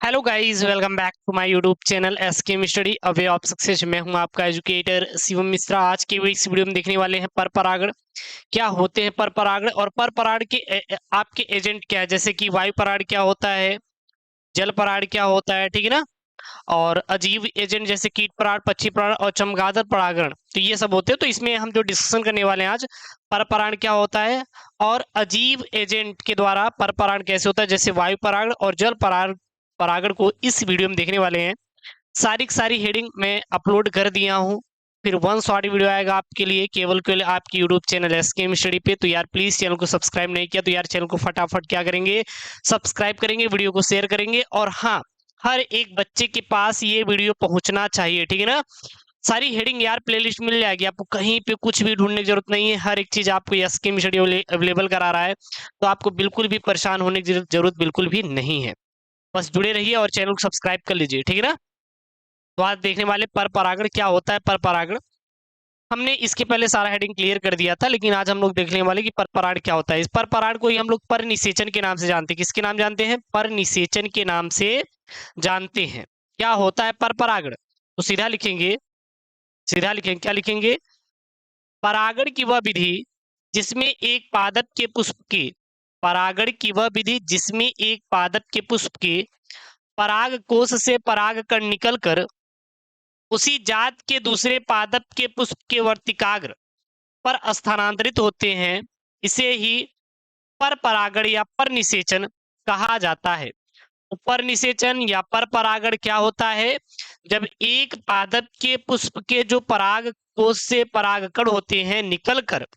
Hello guys, welcome back to my YouTube channel SK study a way of success. मैं हूं आपका educator Shivam Mishra. आज की इस वीडियो में देखने वाले हैं पर परागण क्या होते हैं, पर परागण और पर परागण के आपके एजेंट क्या है, जैसे कि वायु परागण क्या होता है, जल परागण क्या होता है, ठीक है ना। और अजीब एजेंट जैसे कीट परागण, पक्षी परागण और चमगादड़ परागण, तो ये सब होते हैं। तो इसमें हम जो डिस्कशन करने वाले हैं आज, पर परागण क्या होता है और अजीब एजेंट के द्वारा पर परागण कैसे होता है, जैसे वायु परागण और जल परागण परागण को इस वीडियो में देखने वाले हैं। सारी की सारी हेडिंग मैं अपलोड कर दिया हूँ। फिर वन शॉर्ट वीडियो आएगा आपके लिए, केवल आपकी यूट्यूब चैनल एसके स्टडी पे। तो यार प्लीज चैनल को सब्सक्राइब नहीं किया तो यार चैनल को फटाफट क्या करेंगे, सब्सक्राइब करेंगे, वीडियो को शेयर करेंगे। और हाँ, हर एक बच्चे के पास ये वीडियो पहुंचना चाहिए, ठीक है ना। सारी हेडिंग यार प्लेलिस्ट मिल जाएगी आपको, कहीं पे कुछ भी ढूंढने की जरूरत नहीं है। हर एक चीज आपको एसके स्टडी अवेलेबल करा रहा है, तो आपको बिल्कुल भी परेशान होने की जरूरत बिल्कुल भी नहीं है। बस जुड़े रहिए और चैनल को सब्सक्राइब कर लीजिए, ठीक है ना। तो आज देखने वाले पर परागण क्या होता है। पर परागण हमने इसके पहले सारा हेडिंग क्लियर कर दिया था, लेकिन आज हम लोग देखने वाले कि पर परागण क्या होता है। इस पर परागण को ही हम लोग पर निषेचन के नाम से जानते हैं। किसके नाम जानते हैं? पर निषेचन के नाम से जानते हैं। क्या होता है पर परागण? तो सीधा लिखेंगे क्या लिखेंगे? परागण की वह विधि जिसमें एक पादप के पुष्प के परागण की वह विधि जिसमें एक पादप के पुष्प के पराग कोश से पराग कण निकलकर उसी जात के दूसरे पादप के पुष्प के वर्तिकाग्र पर स्थानांतरित होते हैं, इसे ही पर परागण या पर निषेचन कहा जाता है। पर निषेचन या पर परागण क्या होता है? जब एक पादप के पुष्प के जो पराग कोश से परागकण होते हैं निकलकर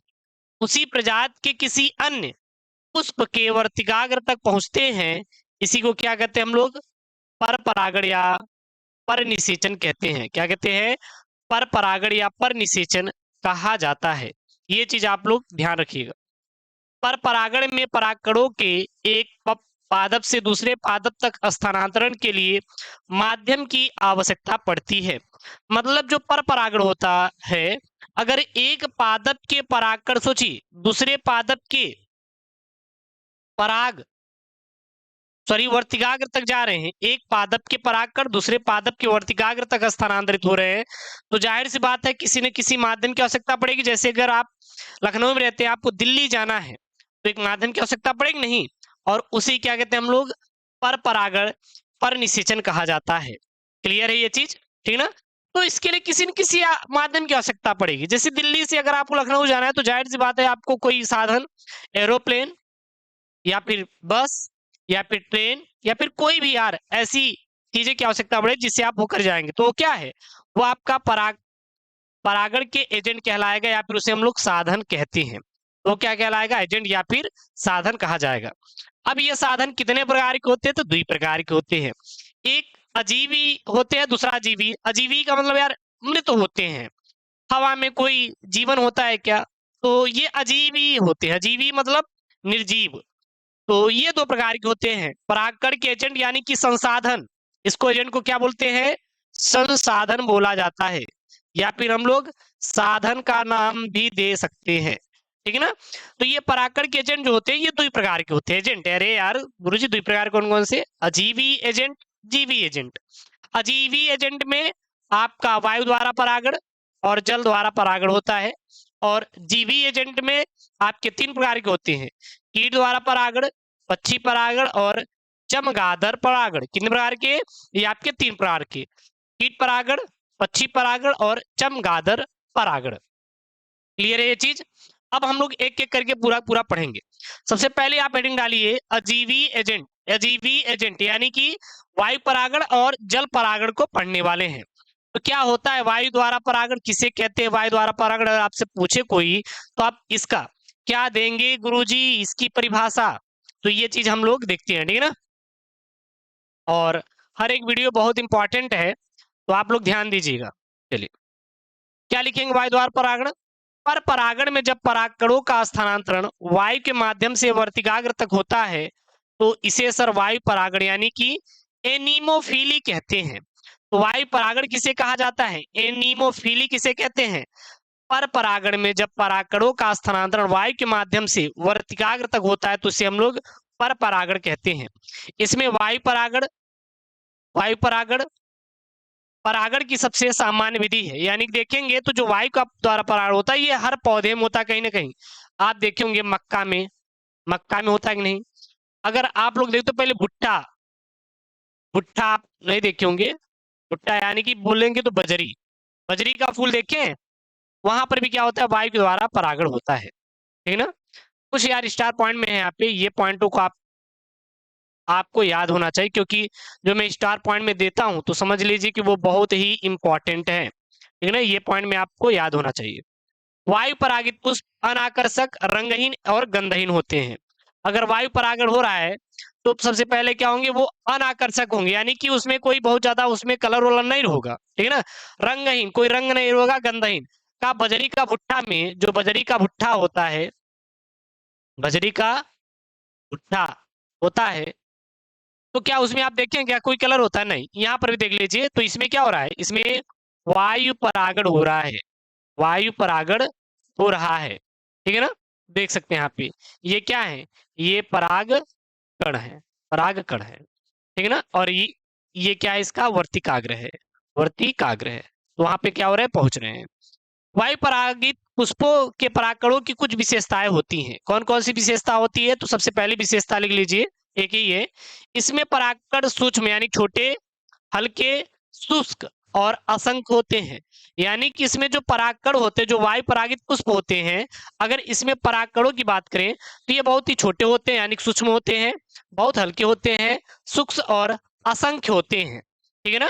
उसी प्रजाति के किसी अन्य पुष्प के वर्तिकाग्र तक पहुंचते हैं, इसी को क्या कहते हैं हम लोग? पर परागण या पर निषेचन कहते हैं। क्या कहते हैं? पर परागण या पर निषेचन कहा जाता है। ये चीज आप लोग ध्यान रखिएगा। पर परागण में परागकणों के एक पादप से दूसरे पादप तक स्थानांतरण के लिए माध्यम की आवश्यकता पड़ती है। मतलब जो पर परागण होता है, अगर एक पादप के परागकण सोचिए दूसरे पादप के पराग वर्तिकाग्र तक जा रहे हैं, एक पादप के परागकण दूसरे पादप के वर्तिकाग्र तक स्थानांतरित हो रहे हैं, तो जाहिर सी बात है किसी न किसी माध्यम की आवश्यकता पड़ेगी। जैसे अगर आप लखनऊ में रहते हैं, आपको दिल्ली जाना है, तो एक माध्यम की आवश्यकता पड़ेगी नहीं। और उसी क्या कहते हैं हम लोग? पर परागण पर निषेचन कहा जाता है। क्लियर है ये चीज? ठीक ना। तो इसके लिए किसी न किसी माध्यम की आवश्यकता पड़ेगी। जैसे दिल्ली से अगर आपको लखनऊ जाना है, तो जाहिर सी बात है आपको कोई साधन, एरोप्लेन या फिर बस या फिर ट्रेन या फिर कोई भी यार ऐसी चीजें की आवश्यकता पड़े जिससे आप होकर जाएंगे, तो वो क्या है? वो आपका परागण के एजेंट कहलाएगा, या फिर उसे हम लोग साधन कहते हैं। तो क्या कहलाएगा? एजेंट या फिर साधन कहा जाएगा। अब ये साधन कितने प्रकार के होते हैं? तो 2 प्रकार के होते हैं। एक अजीवी होते हैं, दूसरा अजीवी। अजीवी का मतलब यार मृत होते हैं। हवा में कोई जीवन होता है क्या? तो ये अजीवी होते हैं। अजीवी मतलब निर्जीव। तो ये 2 प्रकार के होते हैं। परागकण के एजेंट यानी कि संसाधन, इसको एजेंट को क्या बोलते हैं? संसाधन बोला जाता है, या फिर हम लोग साधन का नाम भी दे सकते हैं, ठीक है ना। तो ये परागकण के एजेंट जो होते हैं, ये 2 प्रकार के होते हैं एजेंट। अरे यार गुरुजी 2 प्रकार कौन कौन से? अजीवी एजेंट, जीवी एजेंट। अजीवी एजेंट में आपका वायु द्वारा परागण और जल द्वारा परागण होता है। और जीवी एजेंट में आपके 3 प्रकार के होते हैं। कीट द्वारा परागण, पक्षी परागण और चमगादड़ परागण। कितने प्रकार के? ये आपके 3 प्रकार के। कीट परागण, पक्षी परागण और चमगादड़ परागण। क्लियर है ये चीज? अब हम लोग एक एक करके पूरा पूरा पढ़ेंगे। सबसे पहले आप हेडिंग डालिए अजीवी एजेंट। अजीवी एजेंट यानी कि वायु परागण और जल परागण को पढ़ने वाले हैं। तो क्या होता है वायु द्वारा परागण, किसे कहते हैं वायु द्वारा परागण? अगर आपसे पूछे कोई तो आप इसका क्या देंगे गुरुजी, इसकी परिभाषा? तो ये चीज हम लोग देखते हैं, ठीक है ना। और हर एक वीडियो बहुत इंपॉर्टेंट है, तो आप लोग ध्यान दीजिएगा। चलिए क्या लिखेंगे? वायु द्वारा परागण। पर परागण में जब परागकणों का स्थानांतरण वायु के माध्यम से वर्तिकाग्र तक होता है, तो इसे सर वायु परागण यानी कि एनीमोफिली कहते हैं। तो वायु परागण किसे कहा जाता है? एनीमोफिली किसे कहते हैं? पर परागण में जब परागकणों का स्थानांतरण वायु के माध्यम से वर्तिकाग्र तक होता है, तो इसे हम लोग पर परागण कहते हैं। इसमें वायु परागण वायु परागण परागण की सबसे सामान्य विधि है, यानी देखेंगे तो जो वायु का द्वारा परागण होता है ये हर पौधे में होता है कहीं ना कहीं। आप देखेंगे मक्का में होता है कि नहीं। अगर आप लोग देखते हो पहले भुट्टा, भुट्टा आप नहीं देखे होंगे, भुट्टा यानी कि बोलेंगे तो बजरी, बजरी का फूल देखें, वहां पर भी क्या होता है, वायु के द्वारा परागण होता है, ठीक ना। कुछ यार स्टार पॉइंट में है यहाँ पे, ये पॉइंटों को आपको याद होना चाहिए, क्योंकि जो मैं स्टार पॉइंट में देता हूं तो समझ लीजिए कि वो बहुत ही इंपॉर्टेंट है, ठीक है ना। ये पॉइंट में आपको याद होना चाहिए। वायु परागित पुष्प अनाकर्षक, रंगहीन और गंधहीन होते हैं। अगर वायु परागण हो रहा है तो सबसे पहले क्या होंगे, वो अनाकर्षक होंगे, यानी कि उसमें कोई बहुत ज्यादा उसमें कलर वलर नहीं होगा, ठीक है ना। रंगहीन, कोई रंग नहीं होगा। गंधहीन का बजरी का भुट्टा में, जो बजरी का भुट्टा होता है, बजरी का भुट्टा होता है, तो क्या उसमें आप देखें क्या कोई कलर होता है, नहीं। यहाँ पर भी देख लीजिए, तो इसमें क्या हो रहा है, इसमें वायु परागण हो रहा है, वायु परागण हो रहा है, ठीक है ना। देख सकते हैं यहाँ पे, ये क्या है, ये पराग कण है, पराग कण है, ठीक है ना। और ये क्या है, इसका वर्तिकाग्र है, वर्तिकाग्र है। तो वहां पे क्या हो रहा है, पहुंच रहे हैं। वायु परागित पुष्पों के परागकणों की कुछ विशेषताएं होती हैं। कौन कौन सी विशेषता होती है, तो सबसे पहली विशेषता लिख लीजिए, एक ही है, इसमें परागकण सूक्ष्म यानी छोटे, हल्के, शुष्क और असंख्य होते हैं। यानी कि इसमें जो परागकण होते हैं, जो वायु परागित पुष्प होते हैं, अगर इसमें परागकणों की बात करें तो ये बहुत ही छोटे होते हैं, यानी सूक्ष्म होते हैं, बहुत हल्के होते हैं, सूक्ष्म और असंख्य होते हैं, ठीक है ना।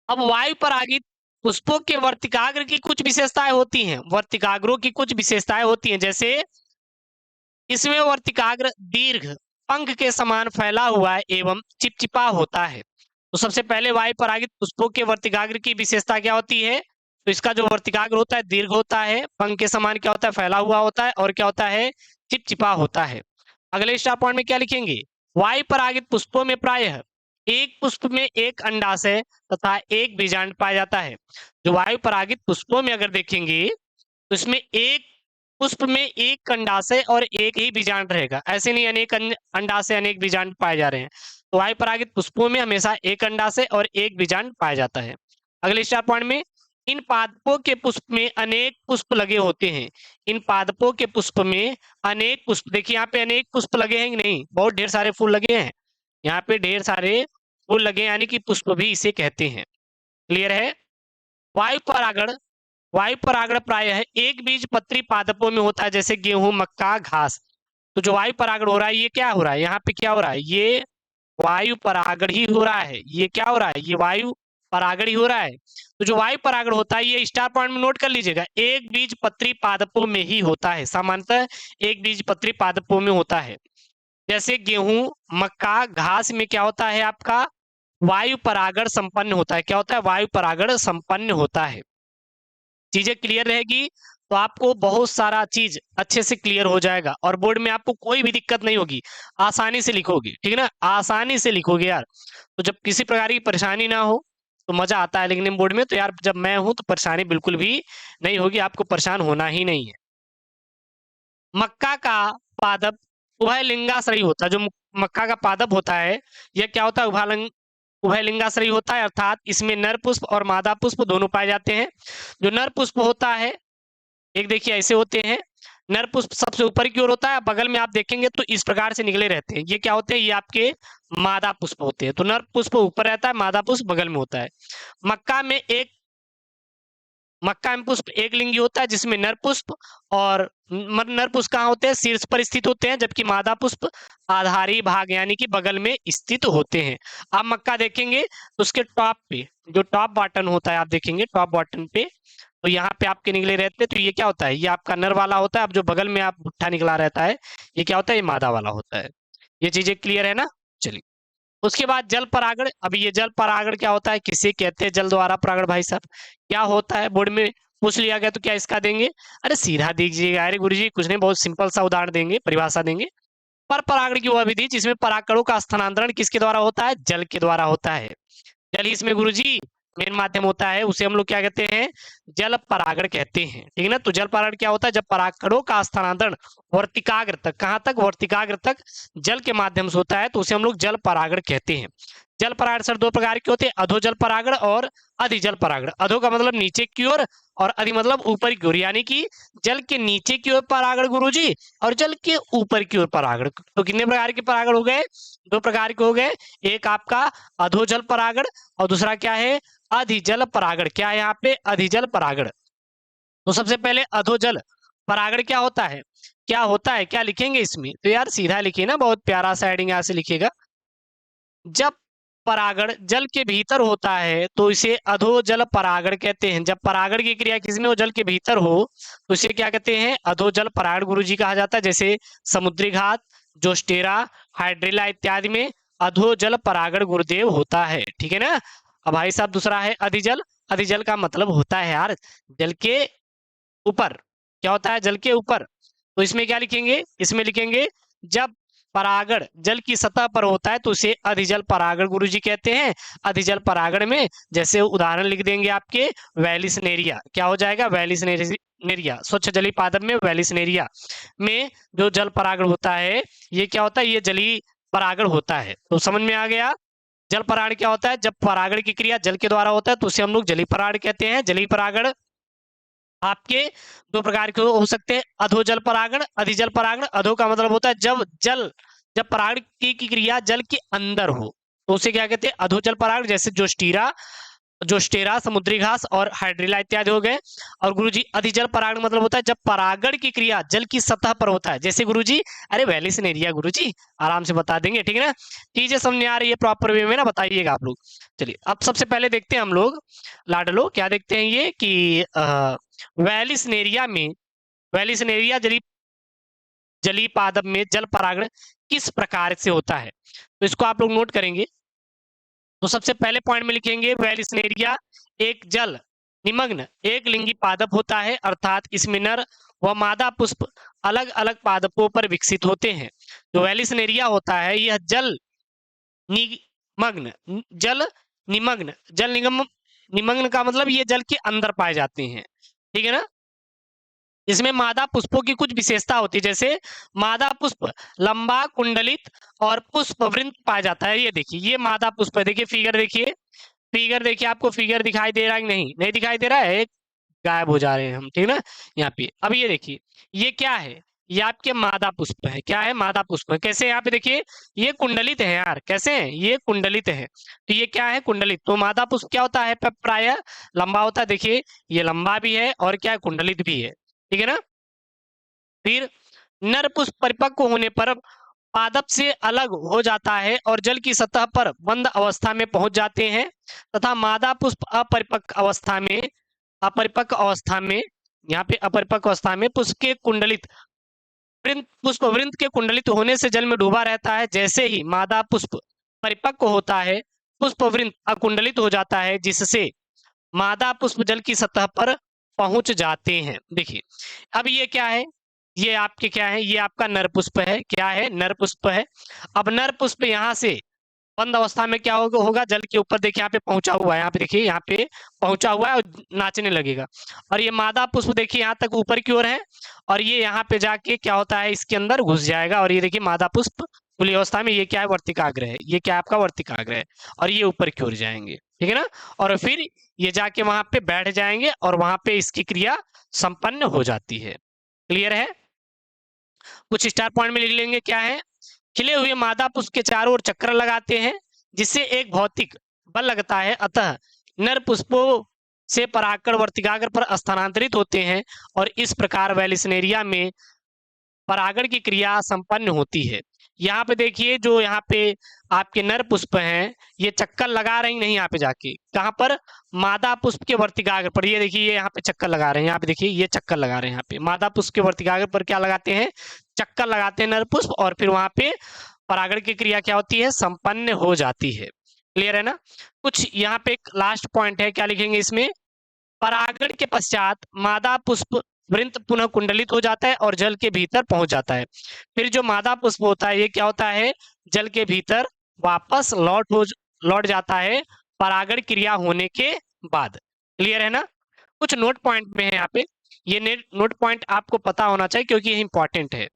अब वायु परागित पुष्पों के वर्तिकाग्र की कुछ विशेषताएं होती हैं, वर्तिकाग्रों की कुछ विशेषताएं होती हैं, जैसे इसमें वर्तिकाग्र दीर्घ पंख के समान फैला हुआ है एवं चिपचिपा होता है। तो सबसे पहले वायु परागित पुष्पों के वर्तिकाग्र की विशेषता क्या होती है, तो इसका जो वर्तिकाग्र होता है दीर्घ होता है, पंख के समान क्या होता है, फैला हुआ होता है, और क्या होता है, चिपचिपा होता है। अगले स्टार पॉइंट में क्या लिखेंगे, वायु परागित पुष्पों में प्रायः एक पुष्प में एक अंडाशय तथा एक बीजांड पाया जाता है। जो वायु परागित पुष्पों में अगर देखेंगे तो इसमें एक पुष्प में एक अंडाशय और एक ही बीजांड रहेगा, ऐसे नहीं अनेक अंडाशय अनेक बीजांड पाए जा रहे हैं। तो वायु परागित पुष्पों में हमेशा एक अंडाशय और एक बीजांड पाया जाता है। अगले स्टार पॉइंट में, इन पादपों के पुष्प में अनेक पुष्प लगे होते हैं। इन पादपों के पुष्प में अनेक पुष्प, देखिए यहाँ पे अनेक पुष्प लगे हैं कि नहीं, बहुत ढेर सारे फूल लगे हैं, यहाँ पे ढेर सारे फूल लगे, यानी कि पुष्प भी इसे कहते हैं। क्लियर है। वायु परागण, वायु परागण प्रायः एक बीज पत्री पादपों में होता है, जैसे गेहूं, मक्का, घास। तो जो वायु परागण हो रहा है, ये क्या हो रहा है, यहाँ पे क्या हो रहा है, ये वायु परागण ही हो रहा है। ये क्या हो रहा है, ये वायु परागण ही हो रहा है। तो जो वायु परागण होता है, ये स्टार पॉइंट में नोट कर लीजिएगा, एक बीज पत्री पादपों में ही होता है, सामान्यतः एक बीज पत्री पादपों में होता है। जैसे गेहूं, मक्का, घास में क्या होता है आपका, वायु परागण संपन्न होता है। क्या होता है, वायु परागण संपन्न होता है। चीजें क्लियर रहेगी तो आपको बहुत सारा चीज अच्छे से क्लियर हो जाएगा, और बोर्ड में आपको कोई भी दिक्कत नहीं होगी, आसानी से लिखोगे, ठीक है ना, आसानी से लिखोगे यार। तो जब किसी प्रकार की परेशानी ना हो तो मजा आता है लिखने में बोर्ड में, तो यार जब मैं हूं तो परेशानी बिल्कुल भी नहीं होगी, आपको परेशान होना ही नहीं है। मक्का का पादप उभयलिंगाश्रयी होता है। जो मक्का का पादप होता है, यह क्या होता है, उभयलिंगाश्रयी होता है, अर्थात इसमें नर पुष्प और मादा पुष्प दोनों पाए जाते हैं। जो नर पुष्प होता है, एक देखिए ऐसे होते हैं, नर पुष्प सबसे ऊपर की ओर होता है, बगल में आप देखेंगे तो इस प्रकार से निकले रहते हैं, ये क्या होते हैं, ये आपके मादा पुष्प होते हैं। तो नर पुष्प ऊपर रहता है, मादा पुष्प बगल में होता है। मक्का में पुष्प एक लिंगी होता है, जिसमें नर पुष्प और नर पुष्प कहाँ होते हैं, शीर्ष पर स्थित होते हैं, जबकि मादा पुष्प आधारी भाग यानी कि बगल में स्थित होते हैं। आप मक्का देखेंगे तो उसके टॉप पे जो टॉप बटन होता है, आप देखेंगे टॉप बटन पे, तो यहाँ पे आपके निकले रहते हैं। तो ये क्या होता है, ये आपका नर वाला होता है। अब जो बगल में आप भुट्टा निकला रहता है, ये क्या होता है, ये मादा वाला होता है। ये चीजें क्लियर है ना। चलिए उसके बाद जल परागण। अब ये जल परागण क्या होता है, किसे कहते हैं जल द्वारा परागण, भाई साहब क्या होता है, बोर्ड में पूछ लिया गया तो क्या इसका देंगे, अरे सीधा दीजिएगा, अरे गुरुजी कुछ नहीं, बहुत सिंपल सा उदाहरण देंगे, परिभाषा देंगे। पर परागण की वह विधि जिसमें परागकणों का स्थानांतरण किसके द्वारा होता है, जल के द्वारा होता है। जल ही इसमें गुरुजी मेन माध्यम होता है, उसे हम लोग क्या कहते हैं, जल परागण कहते हैं, ठीक है ना। तो जल परागण क्या होता है, जब परागकणों का स्थानांतरण वर्तिकाग्र तक, कहां तक, वर्तिकाग्र तक जल के माध्यम से होता है, तो उसे हम लोग जल परागण कहते हैं। जल परागण सर दो प्रकार के होते हैं, अधोजल परागण और अधिजल परागण। अधो का मतलब नीचे की ओर और अधि मतलब ऊपर की ओर, यानी कि जल के नीचे की ओर परागण गुरुजी और जल के ऊपर की ओर परागण। तो कितने प्रकार के परागण हो गए? दो प्रकार के हो गए, एक आपका अधोजल परागण और दूसरा क्या है? अधिजल परागण। क्या है यहाँ पे? अधिजल परागण। तो सबसे पहले अधोजल परागण क्या होता है? क्या होता है, क्या लिखेंगे इसमें? तो यार सीधा लिखिए ना, बहुत प्यारा सा हेडिंग यहाँ से लिखिएगा। जब परागण जल के भीतर होता है तो इसे अधोजल परागण कहते हैं। जब परागण की क्रिया किसी में वो जल के भीतर हो तो इसे क्या कहते हैं? अधोजल परागण गुरुजी कहा जाता है। जैसे समुद्री घास, जोस्टेरा, हाइड्रिला इत्यादि में अधोजल परागण गुरुदेव होता है, ठीक है ना। अब भाई साहब दूसरा है अधिजल। अधिजल का मतलब होता है यार जल के ऊपर। क्या होता है? जल के ऊपर। तो इसमें क्या लिखेंगे? इसमें लिखेंगे जब परागण जल की सतह पर होता है तो उसे अधिजल परागण गुरुजी कहते हैं। अधिजल परागण में जैसे उदाहरण लिख देंगे आपके वैलिसनेरिया। क्या हो जाएगा? वैलिसनेरिया। स्वच्छ जलीय पादप में वैलिसनेरिया में जो जल परागण होता है ये क्या होता है? ये जलीय परागण होता है। तो समझ में आ गया? जल परागण क्या होता है? जब परागण की क्रिया जल के द्वारा होता है तो उसे हम लोग जलीय परागण कहते हैं। जलीय परागण आपके दो प्रकार के हो सकते हैं, अधोजल परागण, अधिजल परागण। अधो का मतलब होता है जब परागण की क्रिया जल के अंदर हो तो उसे क्या कहते हैं? अधोजल परागण। जैसे जोस्टेरा, समुद्री घास और हाइड्रिला इत्यादि हो गए। और गुरुजी अधिजल परागण मतलब होता है जब परागण की क्रिया जल की सतह पर होता है। जैसे गुरुजी, अरे वैलिसनेरिया गुरुजी, आराम से बता देंगे, ठीक है ना। चीजें समझ आ रही है प्रॉपर वे में ना, बताइएगा आप लोग। चलिए अब सबसे पहले देखते हैं हम लोग लाडलो, क्या देखते हैं ये कि वैलिसनेरिया जलीय पादप में जल परागण किस प्रकार से होता है, तो इसको आप लोग नोट करेंगे। तो सबसे पहले पॉइंट में लिखेंगे वैलिसनेरिया एक जल निमग्न एक लिंगी पादप होता है, अर्थात इसमें नर व मादा पुष्प अलग अलग पादपों पर विकसित होते हैं। जो वैलिसनेरिया होता है यह निमग्न जल निमग्न का मतलब ये जल के अंदर पाए जाते हैं, ठीक है ना। इसमें मादा पुष्पों की कुछ विशेषता होती है, जैसे मादा पुष्प लंबा कुंडलित और पुष्प वृंत पाया जाता है। ये देखिए ये मादा पुष्प है, देखिए फिगर देखिए आपको फिगर दिखाई दे रहा है कि नहीं? नहीं दिखाई दे रहा है, गायब हो जा रहे हैं हम, ठीक है ना। यहाँ पे अब ये देखिए ये क्या है? ये आपके मादा पुष्प है। क्या है? मादा पुष्प है। कैसे? यहाँ पे देखिए ये कुंडलित है यार, कैसे है? ये कुंडलित है। तो ये क्या है? कुंडलित। तो मादा पुष्प क्या होता है? प्रायः लंबा होता है। देखिए ये लंबा भी है और क्या है? कुंडलित भी है, ठीक है ना। फिर नर पुष्प परिपक्व होने पर पादप से अलग हो जाता है और जल की सतह पर बंद अवस्था में पहुंच जाते हैं, तथा मादा पुष्प अपरिपक्व अवस्था में यहाँ पे अपरिपक्व अवस्था में पुष्प वृंत के कुंडलित होने से जल में डूबा रहता है। जैसे ही मादा पुष्प परिपक्व होता है पुष्प वृंत अकुंडलित हो जाता है, जिससे मादा पुष्प जल की सतह पर पहुंच जाते हैं। देखिए अब ये क्या है? ये आपके क्या है? ये आपका नर पुष्प है। क्या है? नर पुष्प है। अब नर पुष्प यहाँ से बंद अवस्था में क्या होगा? जल के ऊपर देखिए यहाँ पे पहुंचा हुआ है, यहाँ पे देखिए यहाँ पे पहुंचा हुआ है और नाचने लगेगा। और ये मादा पुष्प देखिए यहाँ तक ऊपर की ओर है और ये यहाँ पे जाके क्या होता है? इसके अंदर घुस जाएगा। और ये देखिए मादा पुष्प खुली अवस्था में ये क्या है? वर्तिकाग्र है। ये क्या है? आपका वर्तिकाग्र है। और ये ऊपर की ओर जाएंगे, ठीक है ना। और फिर ये जाके वहां पे बैठ जाएंगे और वहां पे इसकी क्रिया संपन्न हो जाती है। क्लियर है? कुछ स्टार पॉइंट में लिख लेंगे। क्या है? खिले हुए मादा पुष्प के चारों ओर चक्कर लगाते हैं जिससे एक भौतिक बल लगता है, अतः नर पुष्पों से परागकण वर्तिकाग्र पर स्थानांतरित होते हैं और इस प्रकार वैलिसनेरिया में परागण की क्रिया संपन्न होती है। यहाँ पे देखिए जो यहाँ पे आपके नर पुष्प हैं ये चक्कर लगा रही नहीं, यहाँ पे जाके कहाँ पर? मादा पुष्प के वर्तिकाग्र पर। ये देखिए ये यहाँ पे चक्कर लगा रहे हैं, यहाँ पे देखिए ये चक्कर लगा रहे हैं। यहाँ पे मादा पुष्प के वर्तिकाग्र पर क्या लगाते हैं? चक्कर लगाते हैं नर पुष्प और फिर वहां पे परागण की क्रिया क्या होती है? संपन्न हो जाती है। क्लियर है ना। कुछ यहाँ पे एक लास्ट पॉइंट है, क्या लिखेंगे इसमें? परागण के पश्चात मादा पुष्प वृंत पुनः कुंडलित हो जाता है और जल के भीतर पहुंच जाता है। फिर जो मादा पुष्प होता है ये क्या होता है? जल के भीतर वापस लौट जाता है परागण क्रिया होने के बाद। क्लियर है ना। कुछ नोट पॉइंट में है यहाँ पे, ये नोट पॉइंट आपको पता होना चाहिए क्योंकि ये इंपॉर्टेंट है।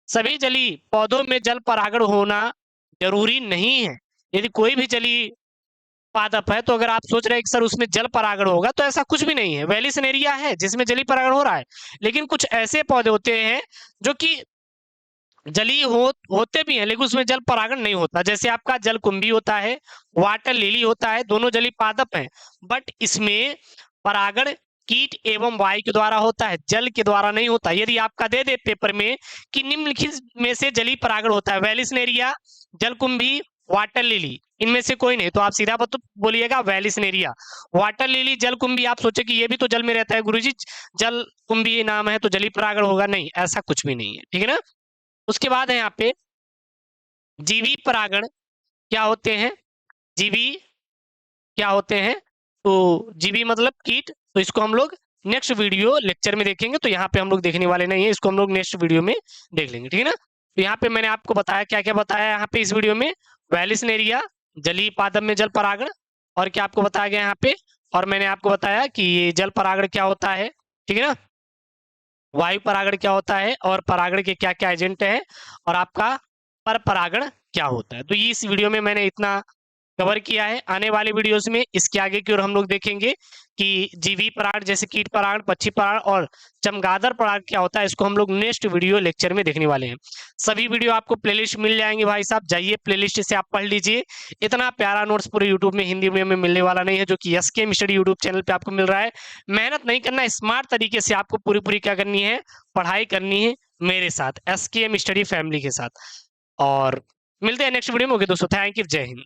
सभी जलीय पौधों में जल परागण होना जरूरी नहीं है, यदि कोई भी जलीय पादप है तो अगर आप सोच रहे हैं कि सर उसमें जल परागण होगा, तो ऐसा कुछ भी नहीं है। वेलिसनेरिया है जिसमें जलीय परागण हो रहा है, लेकिन कुछ ऐसे पौधे होते हैं जो कि जलीय होते भी हैं लेकिन उसमें जल परागण नहीं होता। जैसे आपका जलकुंभी होता है, वाटर लिली होता है, दोनों जलीय पादप हैं, बट इसमें परागण कीट एवं वायु के द्वारा होता है, जल के द्वारा नहीं होता। यदि आपका दे दे पेपर में कि निम्नलिखित में से जलीय परागण होता है, वेलिसनेरिया, जलकुंभी, वाटर लिली, इनमें से कोई नहीं, तो आप सीधा बोलिएगा वेलिसनेरिया। वाटर लिली, जलकुंभी, आप सोचे कि ये भी तो जल में रहता है गुरुजी, जलकुंभी नाम है तो जलीय परागण होगा, नहीं, ऐसा कुछ भी नहीं है। ठीक है ना। उसके बाद है यहाँ पे जीवी परागण क्या होते हैं, जीवी क्या होते हैं, तो जीवी मतलब कीट, तो इसको हम लोग नेक्स्ट वीडियो लेक्चर में देखेंगे, तो यहाँ पे हम लोग देखने वाले नहीं है, इसको हम लोग नेक्स्ट वीडियो में देख लेंगे। ठीक है ना। तो यहाँ पे मैंने आपको बताया क्या क्या बताया यहाँ पे इस वीडियो में, वेलिसनेरिया जलीय पादप में जल परागण, और क्या आपको बताया गया यहाँ पे, और मैंने आपको बताया कि ये जल परागण क्या होता है, ठीक है ना, वायु परागण क्या होता है, और परागण के क्या क्या एजेंट हैं, और आपका पर परागण क्या होता है। तो ये इस वीडियो में मैंने इतना कवर किया है। आने वाले वीडियोस में इसके आगे की ओर हम लोग देखेंगे कि जीवी पराग जैसे कीट पराग, पक्षी पराग और चमगादड़ पराग क्या होता है, इसको हम लोग नेक्स्ट वीडियो लेक्चर में देखने वाले हैं। सभी वीडियो आपको प्लेलिस्ट मिल जाएंगे भाई साहब, जाइए प्लेलिस्ट से आप पढ़ लीजिए। इतना प्यारा नोट्स पूरे यूट्यूब में हिंदी मीडियम में मिलने वाला नहीं है, जो कि एसकेएम स्टडी यूट्यूब चैनल पे आपको मिल रहा है। मेहनत नहीं करना, स्मार्ट तरीके से आपको पूरी पूरी क्या करनी है, पढ़ाई करनी है मेरे साथ, एसकेएम स्टडी फैमिली के साथ। और मिलते हैं नेक्स्ट वीडियो में। ओके दोस्तों, थैंक यू, जय हिंद।